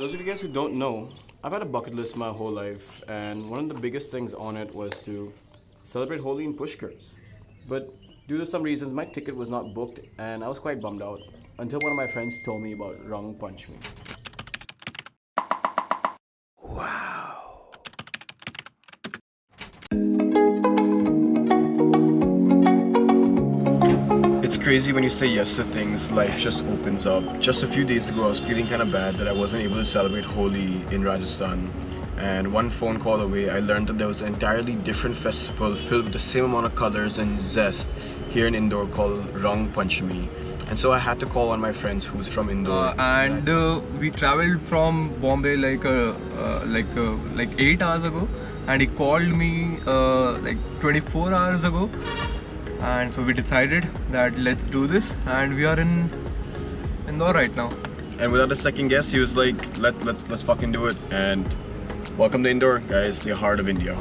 those of you guys who don't know, I've had a bucket list my whole life, and one of the biggest things on it was to celebrate Holi in Pushkar. But due to some reasons, my ticket was not booked, and I was quite bummed out until one of my friends told me about Rang Panchami. It's crazy when you say yes to things, life just opens up. Just a few days ago, I was feeling kind of bad that I wasn't able to celebrate Holi in Rajasthan. And one phone call away, I learned that there was an entirely different festival filled with the same amount of colors and zest here in Indore called Rang Panchami. And so I had to call one of my friends who's from Indore. We traveled from Bombay like 8 hours ago, and he called me like 24 hours ago. And so we decided that let's do this, and we are in Indore right now. And without a second guess, he was like, let's fucking do it. And welcome to Indore, guys, the heart of India.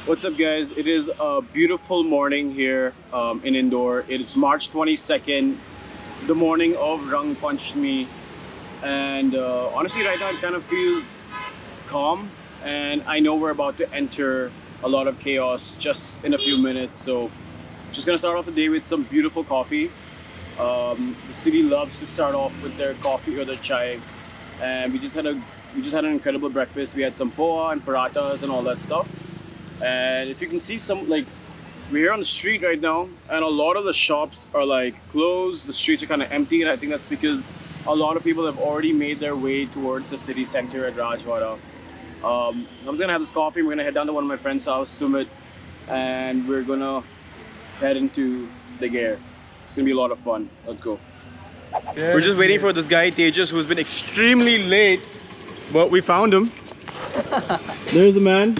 What's up, guys? It is a beautiful morning here in Indore. It's March 22nd, the morning of Rang Panchami, and honestly right now it kind of feels calm, and I know we're about to enter a lot of chaos just in a few minutes. So just gonna start off the day with some beautiful coffee. The city loves to start off with their coffee or their chai, and we just had an incredible breakfast. We had some poha and parathas and all that stuff. And if you can see, we're here on the street right now, and a lot of the shops are like closed. The streets are kind of empty, and I think that's because a lot of people have already made their way towards the city center at Rajwada. I'm just gonna have this coffee. We're gonna head down to one of my friend's house, Sumit, and we're gonna head into the Gerr. It's gonna be a lot of fun. Let's go. Yes, we're just waiting for this guy Tejas, who's been extremely late, but we found him. There's the man.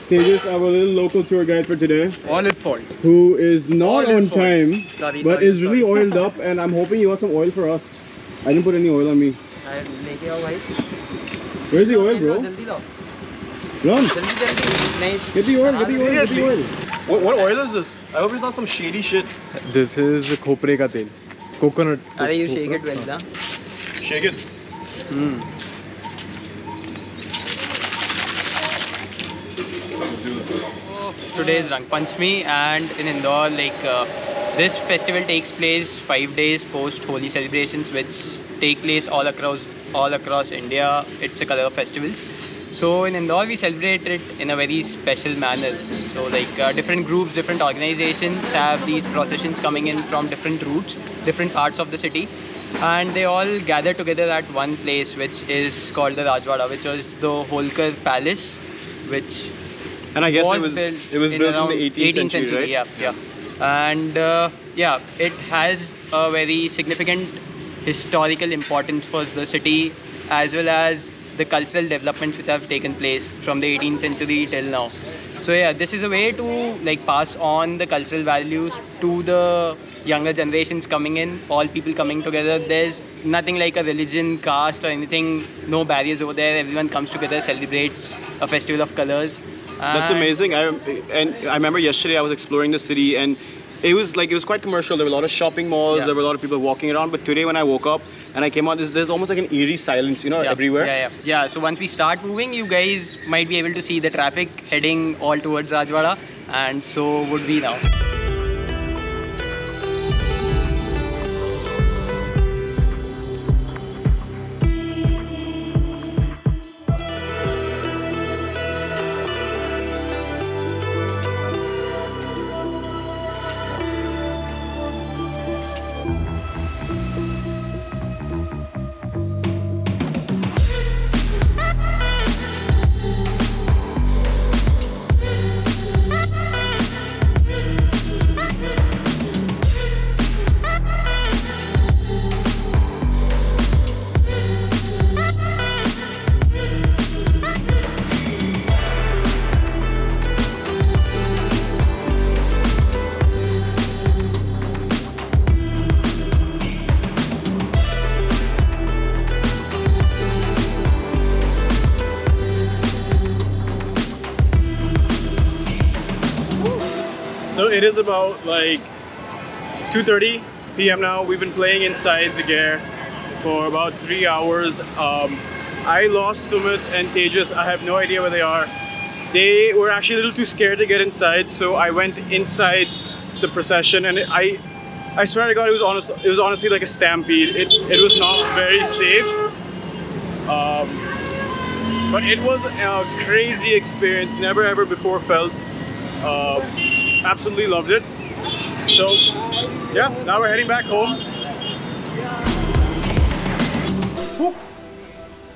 Tejas, our little local tour guide for today. All his fault. Who is not on time, Sorry, but is really oiled up, and I'm hoping you got some oil for us. I didn't put any oil on me. Where's the oil, bro? Run! Get the oil, get the oil, get the oil. What oil is this? I hope it's not some shady shit. This is khopre ka tel. Coconut. You shake it well, na? Shake it. Today is Rang Panchami, and in Indore, this festival takes place 5 days post Holi celebrations, which take place all across India. It's a color of festivals. So in Indore, we celebrate it in a very special manner. So different groups, different organizations have these processions coming in from different routes, different parts of the city, and they all gather together at one place, which is called the Rajwada, which was the Holkar Palace, which And I guess it was built in the 18th century, right? Yeah. And it has a very significant historical importance for the city, as well as the cultural developments which have taken place from the 18th century till now. So yeah, this is a way to pass on the cultural values to the younger generations coming in, all people coming together. There's nothing like a religion, caste or anything, no barriers over there. Everyone comes together, celebrates a festival of colors. That's amazing. I remember yesterday I was exploring the city, and it was quite commercial. There were a lot of shopping malls, there were a lot of people walking around. But today when I woke up and I came out, there's almost like an eerie silence, everywhere. Yeah. So once we start moving, you guys might be able to see the traffic heading all towards Rajwada, and so would we now. it is about like 2:30 p.m. now. We've been playing inside the Gerr for about 3 hours. I lost Sumit and Tejas. I have no idea where they are. They were actually a little too scared to get inside, so I went inside the procession, and I swear to God, it was honestly like a stampede. It was not very safe, but it was a crazy experience. Never ever before felt. Absolutely loved it. So yeah, now we're heading back home. Whew.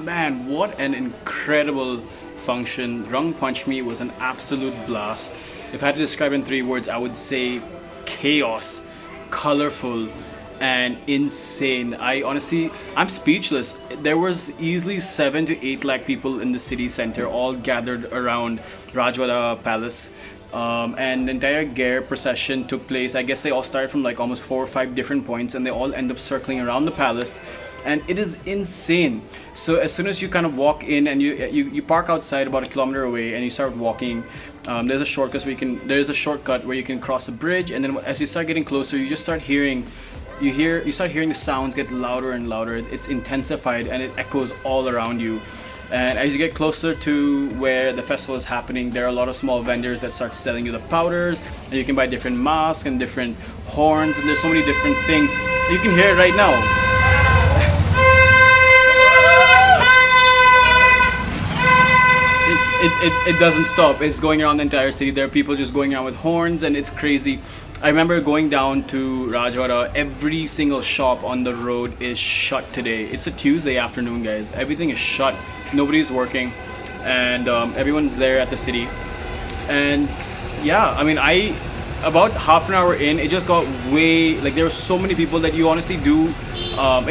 Man, what an incredible function. Rang Panchami was an absolute blast. If I had to describe it in 3 words, I would say chaos, colorful, and insane. I'm speechless. There was easily 7 to 8 lakh people in the city center, all gathered around Rajwada Palace. And the entire Gerr procession took place. I guess they all started from like almost 4 or 5 different points, and they all end up circling around the palace, and it is insane. So as soon as you kind of walk in and you park outside about 1 kilometer away and you start walking, there's a shortcut where you can cross a bridge, and then as you start getting closer, you start hearing the sounds get louder and louder. It's intensified and it echoes all around you. And as you get closer to where the festival is happening, there are a lot of small vendors that start selling you the powders, and you can buy different masks and different horns, and there's so many different things. You can hear it right now. It doesn't stop. It's going around the entire city. There are people just going around with horns, and it's crazy. I remember going down to Rajwada. Every single shop on the road is shut today. It's a Tuesday afternoon, guys. Everything is shut. Nobody's working, and everyone's there at the city. And yeah, I mean, about half an hour in, it just got way, like there were so many people that you honestly do.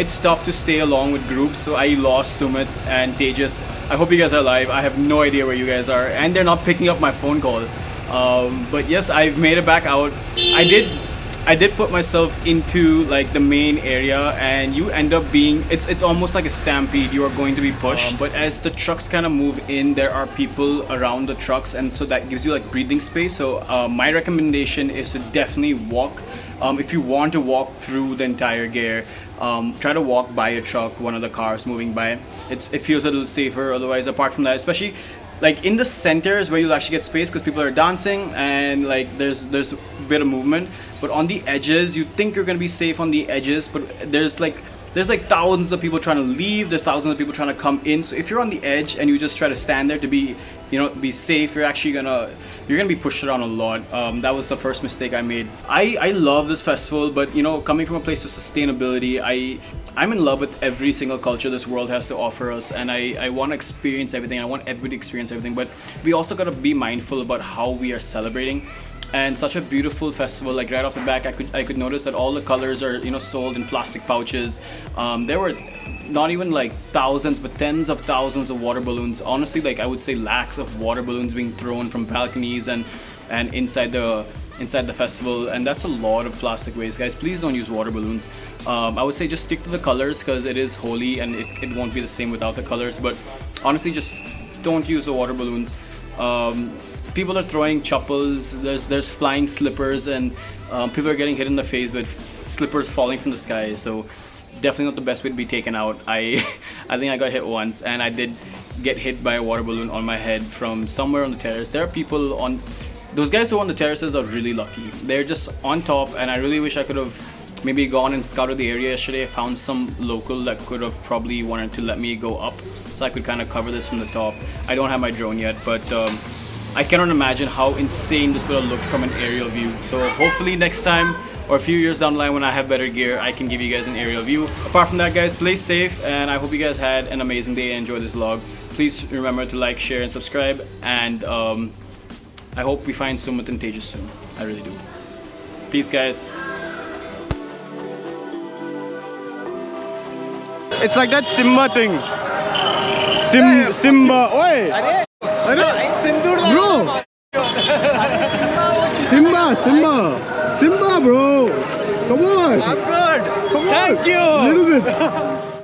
It's tough to stay along with groups, so I lost Sumit and Tejas. I hope you guys are alive. I have no idea where you guys are, and they're not picking up my phone call. But yes, I've made it back out. I did put myself into like the main area, and you end up being, it's almost like a stampede. You are going to be pushed, but as the trucks kind of move in, there are people around the trucks, and so that gives you like breathing space. So my recommendation is to definitely walk. If you want to walk through the entire Gerr, try to walk by a truck, one of the cars moving by. It feels a little safer. Otherwise, apart from that, especially like in the centers where you'll actually get space because people are dancing and like there's a bit of movement. But on the edges, you think you're gonna be safe on the edges, but there's like thousands of people trying to leave. There's thousands of people trying to come in. So if you're on the edge and you just try to stand there to be safe, you're actually gonna be pushed around a lot. That was the first mistake I made. I love this festival, but coming from a place of sustainability, I'm in love with every single culture this world has to offer us, and I want to experience everything. I want everybody to experience everything, but we also got to be mindful about how we are celebrating. And such a beautiful festival, like right off the back, I could notice that all the colors are sold in plastic pouches. There were not even like thousands, but tens of thousands of water balloons. Honestly, like I would say lakhs of water balloons being thrown from balconies and inside the festival, and that's a lot of plastic waste, guys. Please don't use water balloons. I would say just stick to the colors because it is Holi and it won't be the same without the colors. But honestly, just don't use the water balloons. People are throwing chappals, there's flying slippers, and people are getting hit in the face with slippers falling from the sky. So definitely not the best way to be taken out. I think I got hit once, and I did get hit by a water balloon on my head from somewhere on the terrace. There are people on, those guys who are on the terraces are really lucky. They're just on top, and I really wish I could have maybe gone and scouted the area yesterday. I found some local that could have probably wanted to let me go up so I could kind of cover this from the top. I don't have my drone yet, but I cannot imagine how insane this would have looked from an aerial view. So hopefully next time, or a few years down the line when I have better gear, I can give you guys an aerial view. Apart from that, guys, play safe, and I hope you guys had an amazing day and enjoyed this vlog. Please remember to like, share, and subscribe, and I hope we find Sumit and Tejas soon. I really do. Peace, guys. It's like that Simba thing. Simba. Oi! Bro! Simba, bro! Come on! I'm good! Come on! Thank you! A little bit.